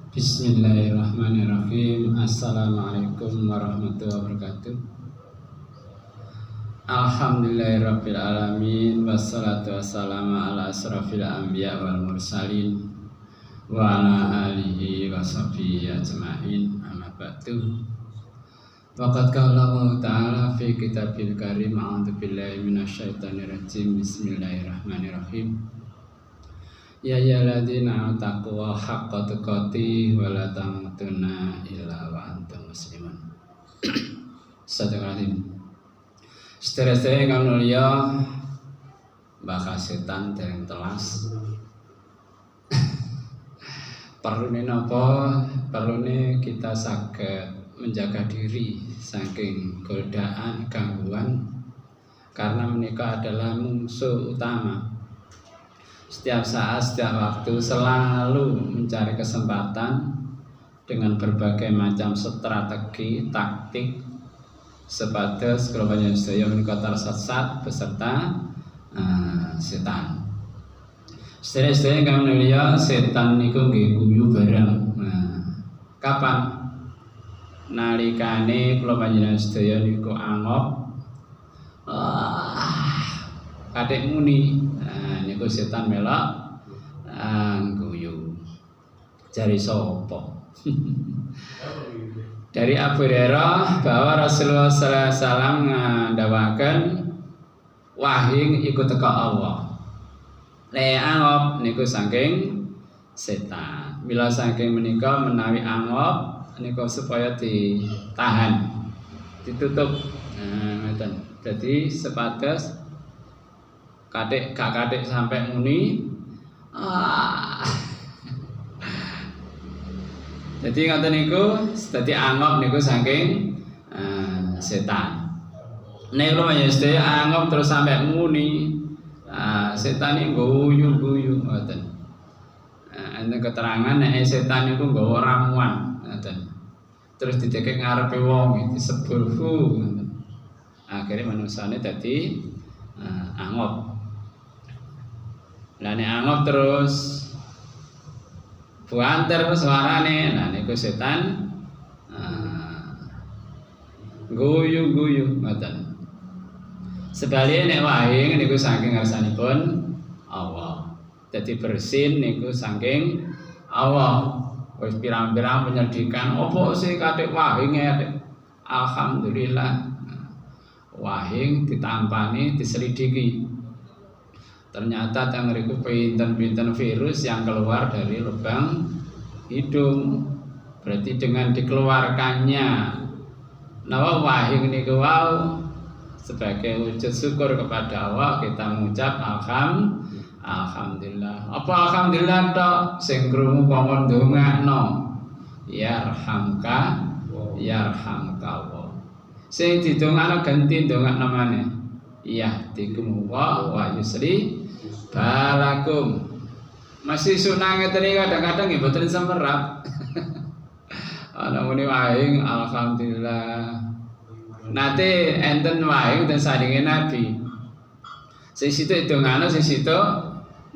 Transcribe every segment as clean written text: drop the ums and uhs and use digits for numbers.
Bismillahirrahmanirrahim. Assalamualaikum warahmatullahi wabarakatuh. Alhamdulillahirabbil alamin wassalatu wassalamu ala asrofil anbiya wal mursalin wa ala alihi washabihi ajmain. Amma ba'du. Waqad qala Allah ta'ala fi kitabil karim a'udzu billahi minasyaitonir rajim. Bismillahirrahmanirrahim. Ya ayyuhalladzina taqwa haqqa tuqatih wa la tamutunna illa wa antum muslimun. Sadaqallahul Sedherek kang mulya, bakal setan dereng telas. Perlune napa? Perlune kita saged menjaga diri saking godaan gangguan, karena menika adalah musuh utama. Setiap saat, setiap waktu selalu mencari kesempatan dengan berbagai macam strategi, taktik, sepados kula panjenengan sedaya menika tersesat beserta setan. Sedherek kang mulya, setan niku nggih guyu bareng. Kapan? Nalikane kula panjenengan sedaya niku angop kadek muni, niku setan melok guyu. Jari sapa? Dari Abu Hurairah bahwa Rasulullah sallallahu alaihi wasallam ngandhawaken wahing iku teka Allah. Lek angop niku saking setan. Mila saking menika menawi angop niku supaya ditahan, ditutup. Ngoten. Jadi sepados gak kadek sampai muni. Jadi ngoten niku, dadi angop niku saking setan. Nek lho ya angop terus sampai muni, setan niku guyu-guyu ngoten. Enten keterangan nek setan niku nggawa ramuan ngoten. Terus didekek ngarepe wong disebul ngoten. Akhire manusane dadi angop. Lah nek angop terus buanter suarane, nah niku setan guyu-guyu ngoten. Sebaliknya nek wahing niku saking ngarsanipun Allah. Dadi bersin niku saking Allah. Wis pirang-pirang penyelidikan opo sih kadek wahing ya. Alhamdulillah. Wahing ditampani, diselidiki. Ternyata yang ngeriku pinten-pinten virus yang keluar dari lubang hidung. Berarti dengan dikeluarkannya nawa wahing niku wau sebagai wujud syukur kepada Allah, kita mengucap alhamdulillah. Apa alhamdulillah tok? Sing krungu kongkon ndongakno yarhamka Allah. Sing didongakno ganti ndongakno maneh. Yahdikum wa yusli balakum. Masih sunah ngeten iki kadang-kadang nggih mboten semerap. Ana muni wahing alhamdulillah. Nate enten wahing ten sandinge Nabi. Sing situ dongano, sing situ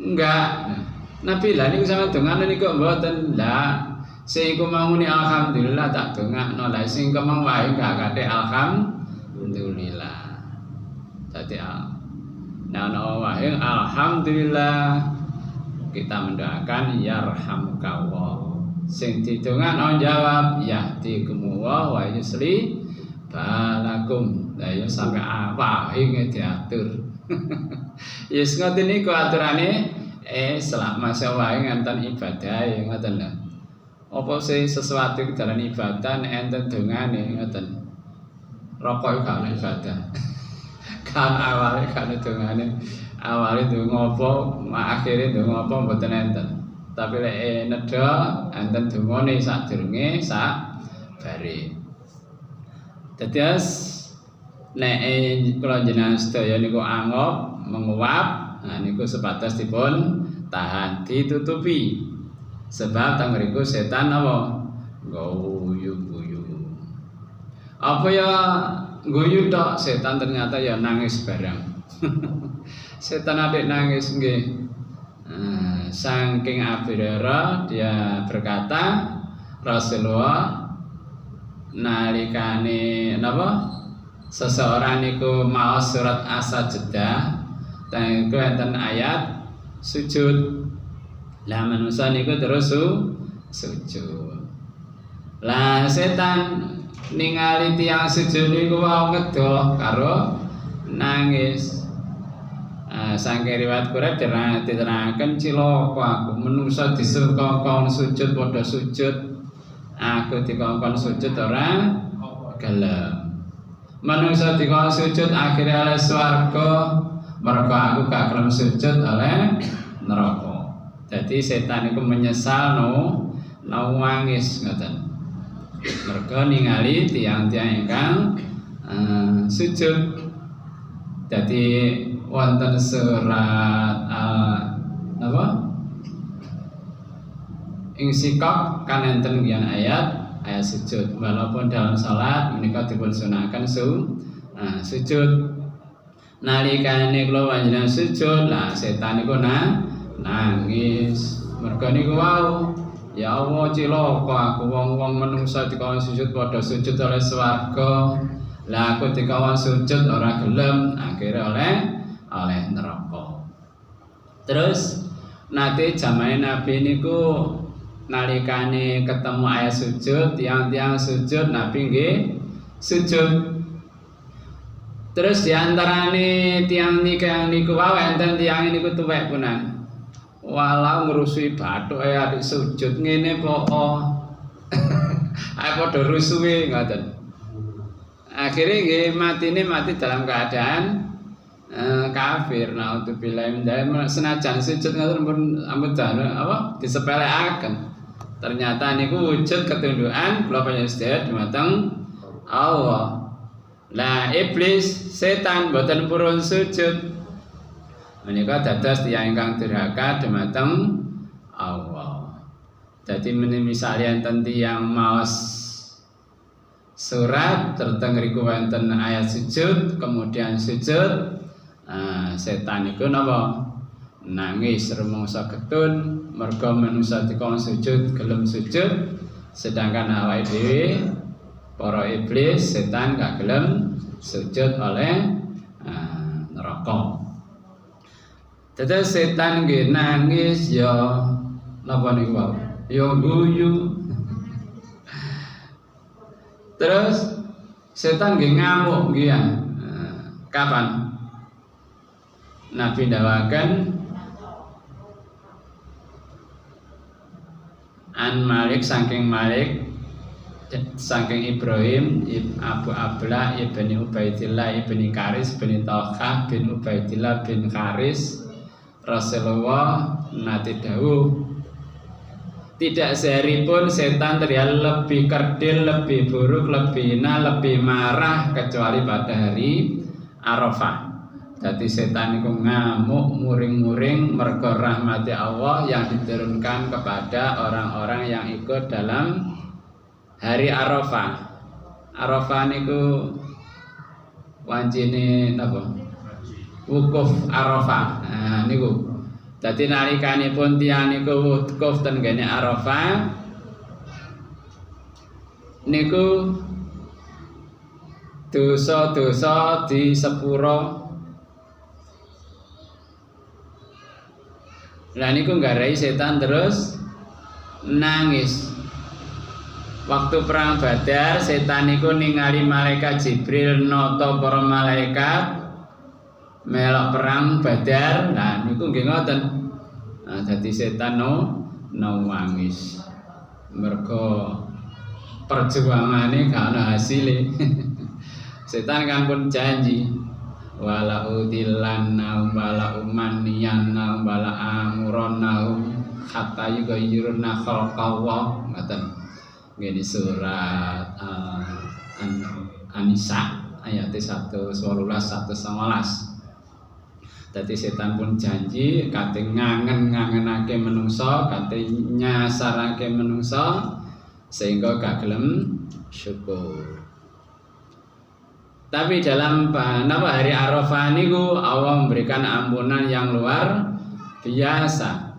enggak. Nabi lah niku sama dongano niku mboten. Lah sing iku mau muni alhamdulillah tak dongakno. Lah sing kemang wahing gak kate alhamdulillah. Tadi nah wahing alhamdulillah, kita mendoakan yarhamukallah. Sing didongakno jawab yahdikumullah wa yusli balakum. Lah ya sampe wahing diatur. Yes ngoten niku aturane selama wahing enten ibadah ngoten lho. Apa sih sesuatu dalam ibadah enten dongane ngoten. Rokok gak ibadah. Kan awalnya kan dongane, awalnya donga apa, akhire donga apa mboten enten. Tapi lek nedha enten dongane sadurunge bare. Dadi nek kula jenengan sedaya niku angop menguap, nah niku sebatas dipun tahan, ditutupi. Sebab teng mriku setan apa? Guyu-guyu. Apa ya guyu tok, setan ternyata ya nangis barang. Setan adik nangis nggih. Saking Abu Hurairah dia berkata, Rasulullah nalikane napa seseorang niku maos surat As-Sajdah teng enten ayat sujud. Lah manusa niku terus sujud. Lah setan ningali tiyang sujud niku wau ngedoh karo nangis. Saking riwayat Qur'an diterangkan cilaka aku menungsa disukon sujud padha sujud, aku dikongkon sujud ora gelem. Menungsa dikongkon sujud akhirnya oleh swarga, mergo aku gak gelem sujud oleh neraka. Jadi setan itu menyesal no nangis ngoten. Mergo ningali tiang-tiang ingkang sujud. Jadi wonten surat napa? Ing Sikok kan enten gian ayat sujud. Walaupun dalam salat menika dipun sunahkan sujud. Nalikane kula panjenengan sujud, lah setan niku nangis. Mergo niku wau, ya Allah cilaka aku wong-wong menungsa dikon sujud padha sujud oleh swarga. Lah aku dikon sujud ora gelem, akhirnya oleh neraka. Terus nate jamaah Nabi niku nalikane ketemu ayat sujud, tiang-tiang sujud, Nabi nggih sujud. Terus diantarane tiang niku wae enten tiang niku tuwek punan. Walau ngrusui bathuk adik sujud ngene kok. Ae padha rusuhe ngoten. Akhire nggih mati dalam keadaan kafir. Naudzubillah min dzalik. Senajan sujud ngoten ampun apa disepelekaken. Ternyata niku wujud ketundukan kula panjenengan dumateng Allah. Lah iblis setan boten purun sujud. Menika dados tiyang ingkang durhaka dumateng Allah. Dadi misalnya enten tiyang maos surat terteng riku wonten ayat sujud, kemudian sujud, setan iku napa? Nangis rumangsa getun merga manungsa dikon sujud gelem sujud, sedangkan awake dhewe para iblis setan gak gelem sujud oleh neraka. Dadi setan nggih nangis ya napa niku wae? Ya guyu. Terus setan nggih ngamuk nggih ya. Kapan? Nabi ndawaken an Malik saking Ibrahim Abu Abla ibni Ubaidillah ibni Karis bin Talha bin Ubaidillah bin Karis. Rasulullah nate dawuh, tidak sehari pun setan terlihat lebih kerdil, lebih buruk, lebih hina, lebih marah kecuali pada hari Arafah. Jadi setan itu ngamuk, muring-muring mergo rahmati Allah yang diturunkan kepada orang-orang yang ikut dalam hari Arafah. Arafah niku wancine napa? Wukuf Arafah. Nah niku. Dadi nalikanipun tiyang niku wukuf ten gene Arafah niku dosa-dosa di sepuro. Lah niku nggarai setan terus nangis. Waktu perang Badar setan niku ningali malaikat Jibril nata para malaikat melok perang Badar. Nah niku nggih ngoten. Nah dadi setan nangis. Mergo perjuangane gak ana hasile. Setan kan pun janji wala udillanahum wala umanniyannahum wala amurannahum hatta yughayyiruna khalqallah. Ngoten. Nggih di surat An-Nisa ayat 118 119. Dadi setan pun janji kate ngangen-ngangenake menungso, kate nyasarake menungso sehingga gak gelem syukur. Tapi dalam hari Arafah niku Allah memberikan ampunan yang luar biasa.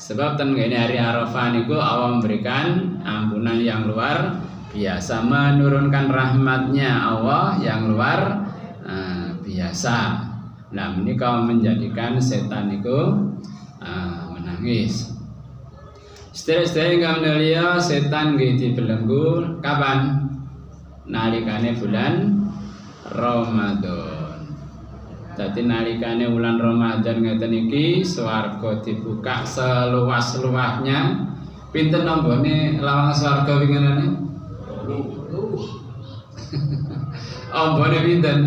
Sebab ten ngene hari Arafah niku Allah memberikan ampunan yang luar biasa, menurunkan rahmatnya Allah yang luar biasa. Nah, ini kau menjadikan setan niku menangis. Setelah menelia setan nggih dibelenggu kapan? Nalikane bulan Ramadan. Dadi nalikane bulan Ramadan ngeten iki swarga dibuka seluas-luasnya. Pinten nombone lawang swarga winginane? Ambone pinten?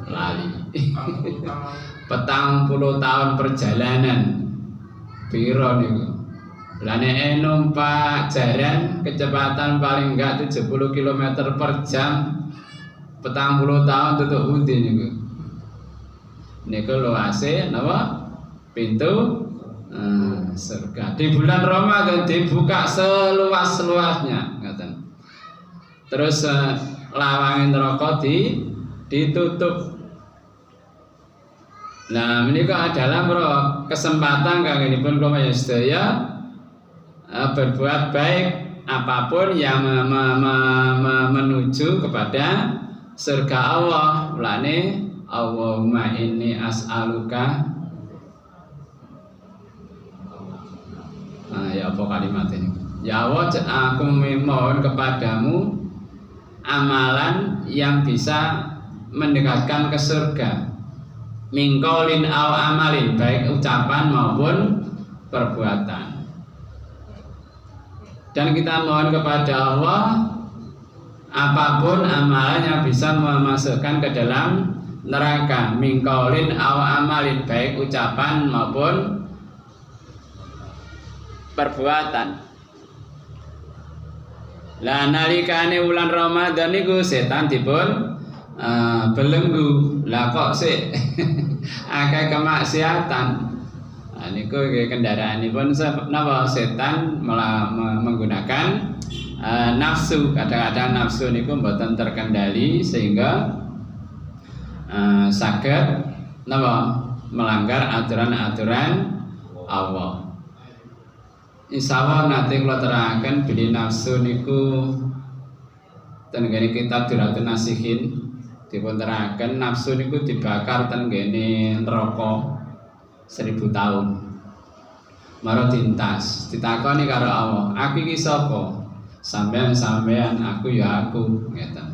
Lali. 40 tahun perjalanan. Piro niku? Lah nek numpak jaran kecepatan paling enggak 70 km per jam 40 tahun tutuk pundi niku. Niku luase napa? Pintu surga. Di bulan Ramadan dibuka seluas-luasnya ngoten. Terus lawange neraka ditutup. Nah, menika adalah kesempatan kanggenipun kula sedaya berbuat baik apapun yang menuju kepada surga Allah. Mulane Allahumma inni as'aluka ya apa kalimat ini? Ya Allah, aku memohon kepadamu amalan yang bisa mendekatkan ke surga. Mingkolin aw amalin, baik ucapan maupun perbuatan. Dan kita mohon kepada Allah apapun amalan yang bisa memasukkan ke dalam neraka. Mingkolin aw amalin, baik ucapan maupun perbuatan. Lah nalikane wulan Ramadan niku setan dipun belenggu. Lah kok sik akeh kemaksiatan. Nah niku kendaraanipun napa setan malah menggunakan nafsu. Kadang-kadang nafsu niku mboten terkendali sehingga saged napa melanggar aturan-aturan Allah. Insyaallah nanti kula terangkan bili nafsu niku ten ngene kitab Duratun Nasihin dipun terangkan nafsu niku dibakar ten ngene neraka 1000 tahun. Maro tintas ditakoni karo Allah, "Aku iki sapa?" "Sampean, aku ya aku." Ngeten.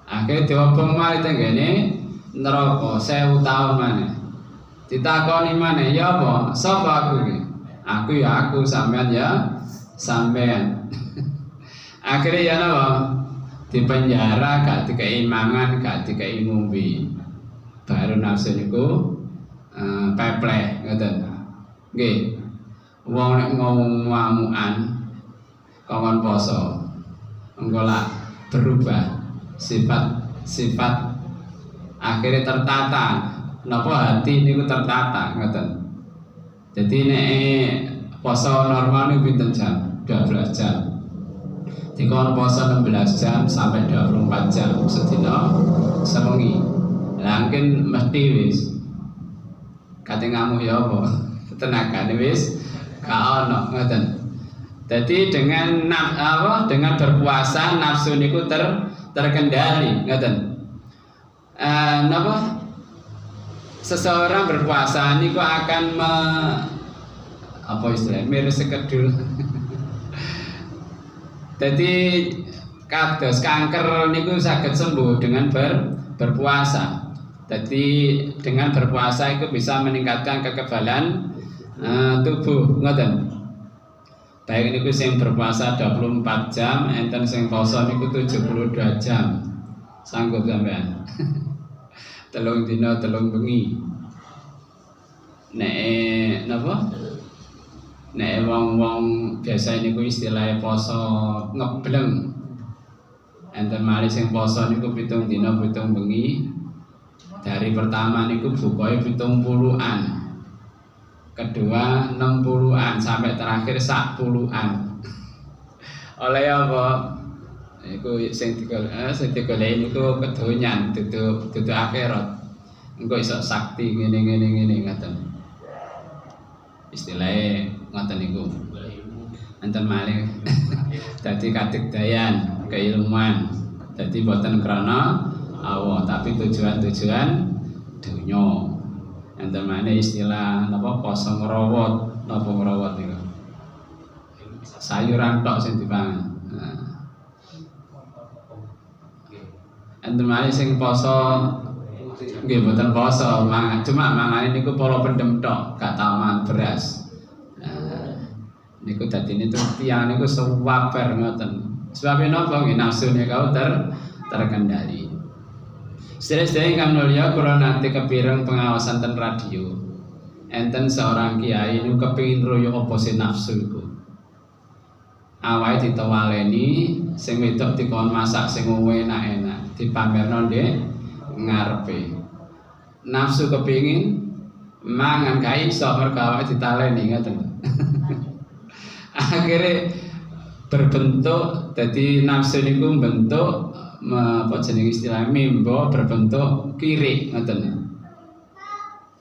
Akhire diobong malih ten ngene neraka 1000 tahun maneh. Ditakoni maneh, "Ya apa? Sapa aku iki?" "Aku ya aku, sampean ya sampean." Akhirnya ya napa? Di penjara gak dikai mangan, gak dikai ngombe. Baru nafsu niku pepleh ngoten. Nggih. Wong nek ngamukan kongkon poso. Engko lak berubah sifat akhirnya tertata. Napa hati niku tertata ngoten. Jadi nek poso normal niku pinten jam? 12 jam. Dikon poso 16 jam sampai 24 jam sedina sewengi. Lah mungkin mesti wis kate ngamuk ya apa? Tenagane wis gak ono ngoten. Jadi dengan dengan berpuasa nafsu niku terkendali ngoten. Napa? Seseorang berpuasa niku akan apa istilahnya miris sekedul. Jadi kados kanker niku saged sembuh dengan berpuasa. Jadi dengan berpuasa itu bisa meningkatkan kekebalan tubuh ngoten. Baik niku sing berpuasa 24 jam, enten sing poso niku 72 jam. Sanggup sampean. Telung dina telung bengi. Nek napa? Nek wong-wong biasa niku istilahnya poso ngebleng. Enten malih sing poso niku 7 dina 7 bengi. Dari pertama niku bukae 70-an. Kedua 60-an sampai terakhir 10-an. Oleh apa? Iku sing digoleki niku kedonyan dudu akhirat. Engko iso sakti ngene ngoten. istilahnya ngoten niku. Enten malih dadi kadigdayan keilmuan. Dadi boten krana Allah, tapi tujuan-tujuan dunya. Enten malih istilah napa poso ngrawat, napa ngrawat niku. Sayuran tok sing dipangan. Enten malih sing poso nggih boten poso, cuma mangane niku para pendem tok, gak tau mangan beras. Niku dadine tiyang niku sawabar ngoten. Sebab napa nggih nafsune kau terkendali. Sedherek ingkang mulya kula nanti kepireng pengawasan ten radio. Enten seorang kiai niku kepengin royo apa sing nafsu iku. Awake ditawaleni sing wedok dikon masak sing enak-enak, dipamerno ndek ngarepe. Nafsu kepengin mangan gak iso mergo awake ditaleni ngoten. Akhirnya berbentuk, jadi nafsu niku bentuk apa jenenge istilah mimbo berbentuk kiri ngoten.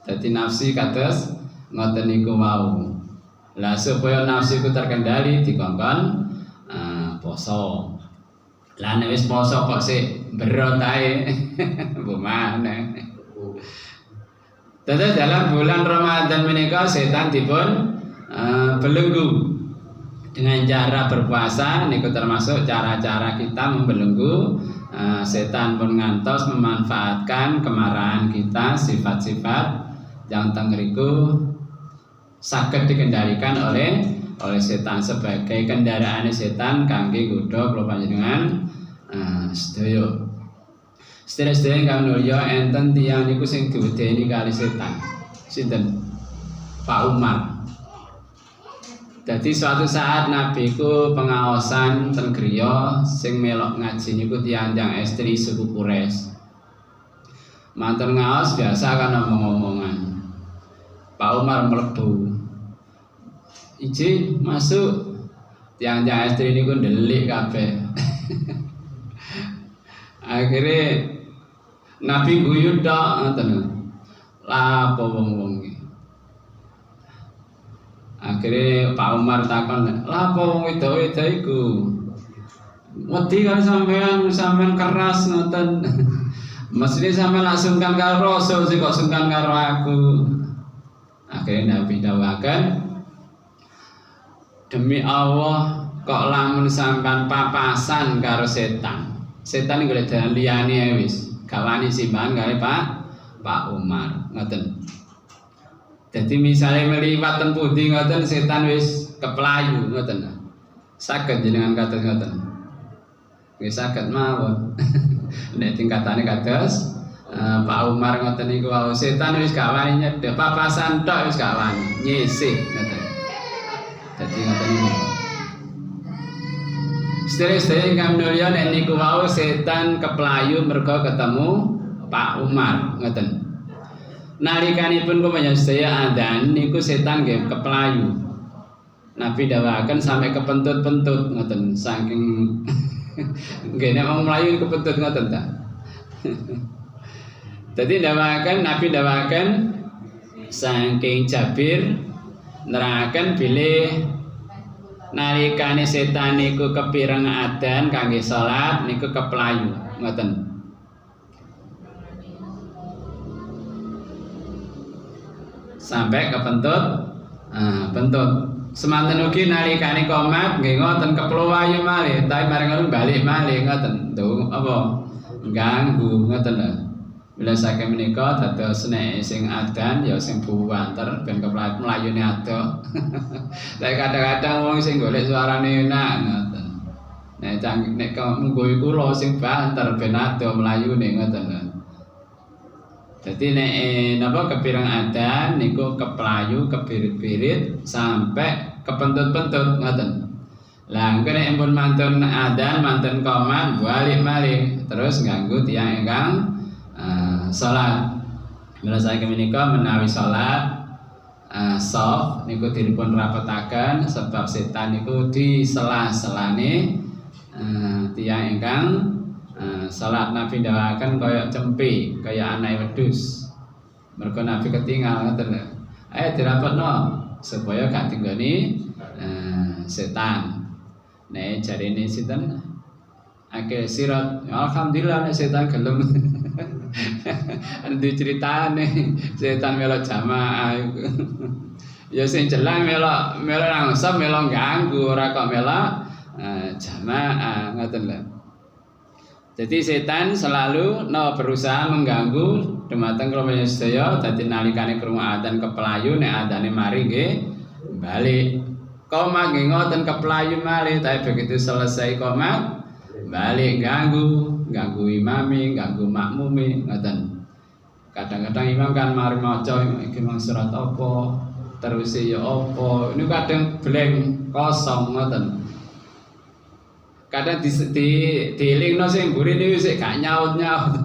Jadi nafsu kados ngoten niku wau. Lah supaya nafsu iku terkendali dikongkon poso. Lah nek wis poso kok sik berot ae. Bumane. Dadi dalam bulan Ramadan menika setan dipun belenggu. Dengan cara berpuasa niku termasuk cara-cara kita membelenggu setan pun ngantos memanfaatkan kemarahan kita, sifat-sifat yang tengeriku saged dikendalikan oleh setan sebagai kendaraan setan kangge godha kula panjenengan sedaya. Sedherek kang mulya enten tiyang niku sing diwedeni kali setan. Sinten? Pak Umar. Jadi suatu saat Nabi ku pengawasan ten griya sing melok ngaji niku tiyang estri suku Quraisy. Manten ngaos biasa kan omong-omongan. Pak Umar mlebu. Iji masuk tiyang estri niku ndelik kabeh. Akhirnya Nabi guyu tok ngoten. Lah apa wong-wong iki? Akhirnya Pak Umar takon, lah apa wong wedok-wedok iku? Wedi kan sampean keras ngoten. Mesti sampean langsung kan karo Rasul sih kok sungkan karo aku. Akhirnya Nabi dawakan, demi Allah kok lamun sampean papasan karo setan. Setan iki golek dalan liyane wis. Gak wani simpan kare Pak Umar ngoten. Jadi misalnya meliwat ten pundi ngoten setan wis keplayu ngoten. Saged jenengan kados ngoten. Nggih saged mawon. Nek tingkatane kados Pak Umar ngoten niku wau setan wis gak wani nyedhek papasan tok wis gak wani nyisih ngoten. Dadi ngoten niku. Sedherek ingkang mulya nek niku wau setan keplayu mergo ketemu Pak Umar ngoten. Nalikanipun kumanya sedaya adzan niku setan nggih keplayu. Nabi dawaken sampai kepentut-pentut ngoten saking nggih nek wong mlayu kepentut ngoten ta. Dadi Nabi dawaken saking Jabir nerangake bilih nalikane setan niku kepireng adzan kangge salat niku keplayu ngoten. Sampai kepentut pentut semanten ugi nalikane komat nggih ngoten kepluwayu malih tapi bareng ngono balik malih ngoten tuh apa ganggu ngoten lho. Bila saking menika dados nek sing adan ya sing buwanter ben keplayut mlayune ado. Tapi kadang-kadang wong sing golek suarane enak ngoten. Nek munggo iku lho sing banter ben ado mlayune ngoten lho. Jadi nek napa kepireng adan niku keplayu kebirit-birit sampai kepentut-pentut ngoten. Lah engko nek pun mantun adan mantun qomat balik malih terus ganggu tiyang ingkang salat. Mila saiki menika menawi salat soft niku dipun rapetaken sebab setan niku di sela-selane tiyang ingkang salat. Nabi dawakan kaya cempe, kaya anak wedhus. Mergo Nabi ketinggal ngoten lho. Ayo dirapetno. supaya gak tinggoni setan. Nek jarine sinten akeh sirat, alhamdulillah nek setan gelem. Andi ceritane setan melok jamaah iku. Ya sing jelang melok langsung melok ganggu ora kok melok jamaah ngoten lho. Jadi setan selalu berusaha mengganggu dumateng kula sedaya. Dadi nalikane krungu adzan kepelayu nek adzane mari nggih balik. Qomat nggih ngoten kepelayu malih, tapi begitu selesai qomat balik ganggu imami, ganggu makmumi ngoten. Kadang-kadang imam kan mari maca iki mang surat apa, terus ya apa. Ini kadang blank kosong ngoten. Kadang dielingno sing mburine wis gak nyaut-nyaut.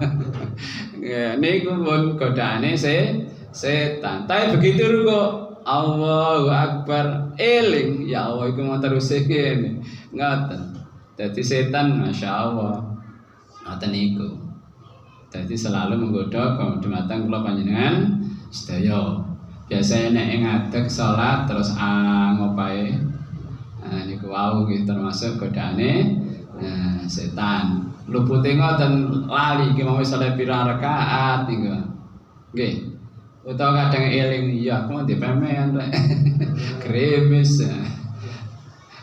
Niku pun godaane setan. Tapi begitu kok Allahu Akbar eling, ya Allah iku mau terus ngene. Ngoten. Dadi setan masyaallah. Ngoten niku. Dadi selalu menggoda dumateng kula panjenengan sedaya. Biasane nek ngadeg salat terus ngopae niku wau nggih termasuk godaane setan. Lupute ngoten lali iki mau wis oleh pirang rakaat niku. Nggih. Utawa kadang eling iya aku mau dipemean rek. Kremis.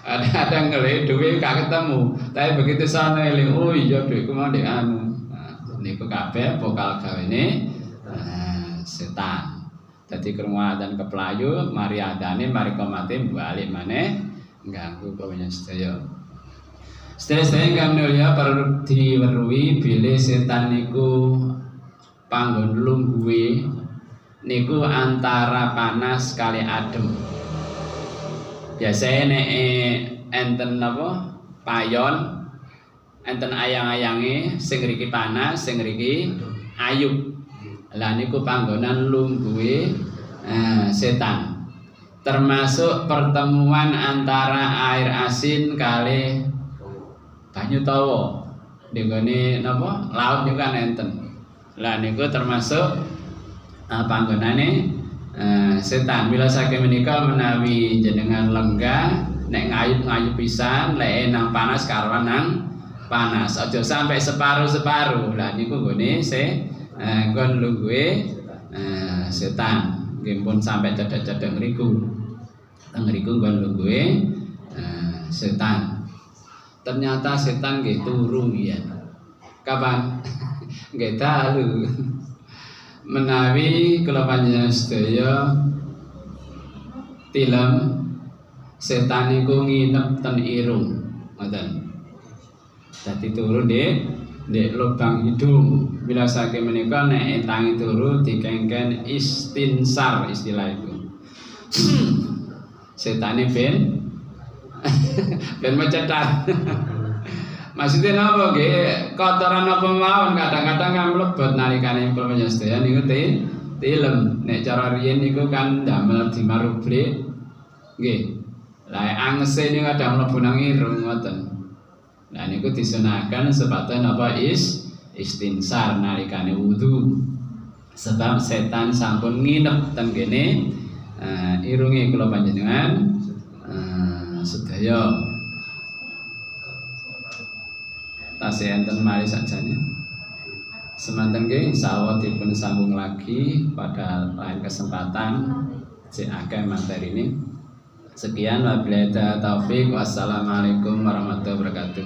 Ada ngele duwe gak ketemu, tapi begitu sana eling oh iya duweku mau ndek anu. Niku kabeh pokal gawene setan. Dadi krungu adzan kepelayu, mari adzane, mari qomate balik maneh ganggu kawene sedaya. Sedaya kang mulya perlu diweruhi bilih setan niku panggon lungguhe niku antara panas kali adem. Biasane nek enten napa payon enten ayang-ayange sing ngriki panas, sing ngriki ayub. Lah niku panggonan lungguhe setan. Termasuk pertemuan antara air asin kali banyu tawa. Nggone napa laut niku kan enten. Lah niku termasuk panggonane setan. Mila saking menika menawi jenengan lenggah nek ngayup pisan lek nang panas karuan nang panas aja sampai separuh. Lah niku nggone nggon lungguhe setan. Nggih pun sampai cedhek-cedhek ngriku. Teng ngriku nggon lungguhe setan. Ternyata setan nggih turu ya. Kapan? Nggih dalu. Menawi kula panjenengan sedaya tilem setan niku nginep ten irung ngoten. Dadi turu ndek lubang hidung. Bila saking menika nek tangi turu dikengken istinsar istilah itu. Setane ben mecetat. Maksudnya napa nggih kotoran apa mawon kadang-kadang kan mlebet nalikane kula sedaya niku tilem. Nek cara riyen niku kan damel dimarublik. Nggih. Lah angese niku kadang mlebu nang irung ngoten. Lah niku disunahkan sebaten apa istinsar nalikane wudu. Sebab setan sampun nginep ten kene irunge kula panjenengan sedaya. Tasih enten mari sakjane. Semanten nggih insyaallah dipun sambung lagi pada lain kesempatan. Sing akeh materi ini. Sekian wabillahi taufik. Wassalamualaikum warahmatullahi wabarakatuh.